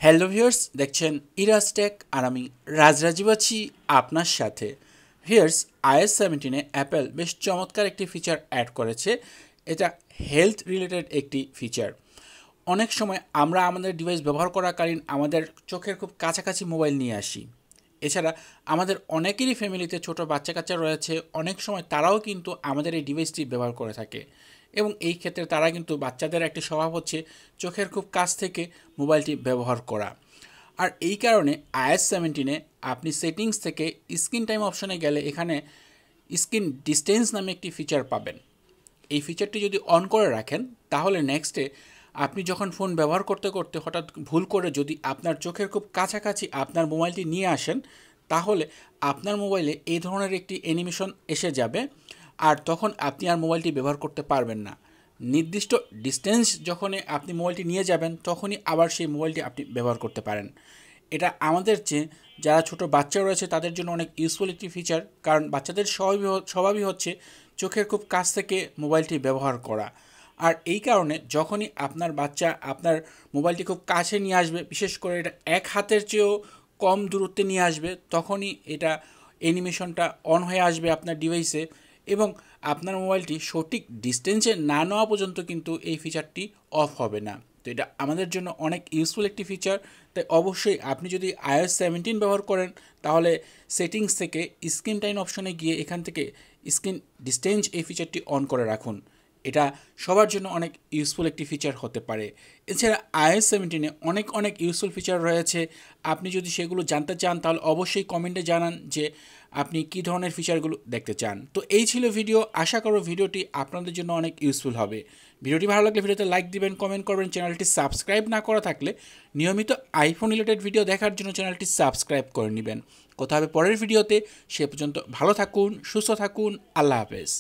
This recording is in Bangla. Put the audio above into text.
হ্যালো ভিউয়ার্স, দেখছেন ইরাজ টেক আর আমি রাজরাজীব আছি আপনার সাথে। ভিউয়ার্স, iOS 17-এ অ্যাপেল বেশ চমৎকার একটি ফিচার অ্যাড করেছে। এটা হেলথ রিলেটেড একটি ফিচার। অনেক সময় আমরা আমাদের ডিভাইস ব্যবহার করাকালীন আমাদের চোখের খুব কাছাকাছি মোবাইল নিয়ে আসি। এছাড়া আমাদের অনেকেরই ফ্যামিলিতে ছোট বাচ্চা কাচ্চা রয়েছে, অনেক সময় তারাও কিন্তু আমাদের এই ডিভাইসটি ব্যবহার করে থাকে এবং এই ক্ষেত্রে তারা কিন্তু বাচ্চাদের একটি স্বভাব হচ্ছে চোখের খুব কাছ থেকে মোবাইলটি ব্যবহার করা। আর এই কারণে iOS 17-এ আপনি সেটিংস থেকে স্ক্রিন টাইম অপশনে গেলে এখানে স্ক্রিন ডিস্টেন্স নামে একটি ফিচার পাবেন। এই ফিচারটি যদি অন করে রাখেন তাহলে নেক্সটে আপনি যখন ফোন ব্যবহার করতে করতে হঠাৎ ভুল করে যদি আপনার চোখের খুব কাছাকাছি আপনার মোবাইলটি নিয়ে আসেন, তাহলে আপনার মোবাইলে এই ধরনের একটি অ্যানিমেশন এসে যাবে আর তখন আপনি আর মোবাইলটি ব্যবহার করতে পারবেন না। নির্দিষ্ট ডিস্টেন্স যখনই আপনি মোবাইলটি নিয়ে যাবেন তখনই আবার সেই মোবাইলটি আপনি ব্যবহার করতে পারেন। এটা আমাদের চেয়ে যারা ছোট বাচ্চা রয়েছে তাদের জন্য অনেক ইউজফুল একটি ফিচার, কারণ বাচ্চাদের স্বভাবই হচ্ছে চোখের খুব কাছ থেকে মোবাইলটি ব্যবহার করা। আর এই কারণে যখনই আপনার বাচ্চা আপনার মোবাইলটি খুব কাছে নিয়ে আসবে, বিশেষ করে এটা এক হাতের চেয়েও কম দূরত্বে নিয়ে আসবে, তখনই এটা অ্যানিমেশনটা অন হয়ে আসবে আপনার ডিভাইসে এবং আপনার মোবাইলটি সঠিক ডিস্টেন্সে না নেওয়া পর্যন্ত কিন্তু এই ফিচারটি অফ হবে না। তো এটা আমাদের জন্য অনেক ইউজফুল একটি ফিচার। তাই অবশ্যই আপনি যদি iOS 17 ব্যবহার করেন তাহলে সেটিংস থেকে স্ক্রিন টাইম অপশনে গিয়ে এখান থেকে স্ক্রিন ডিস্টেন্স এই ফিচারটি অন করে রাখুন। এটা সবার জন্য অনেক ইউজফুল একটি ফিচার হতে পারে। এছাড়া iOS 17-এ অনেক ইউজফুল ফিচার রয়েছে। আপনি যদি সেগুলো জানতে চান তাহলে অবশ্যই কমেন্টে জানান যে আপনি কী ধরনের ফিচারগুলো দেখতে চান। তো এই ছিল ভিডিও। আশা করব ভিডিওটি আপনাদের জন্য অনেক ইউজফুল হবে। ভিডিওটি ভালো লাগলে ভিডিওতে লাইক দিবেন, কমেন্ট করবেন। চ্যানেলটি সাবস্ক্রাইব না করা থাকলে নিয়মিত আইফোন রিলেটেড ভিডিও দেখার জন্য চ্যানেলটি সাবস্ক্রাইব করে নেবেন। কথা হবে পরের ভিডিওতে। সে পর্যন্ত ভালো থাকুন, সুস্থ থাকুন। আল্লাহ হাফেজ।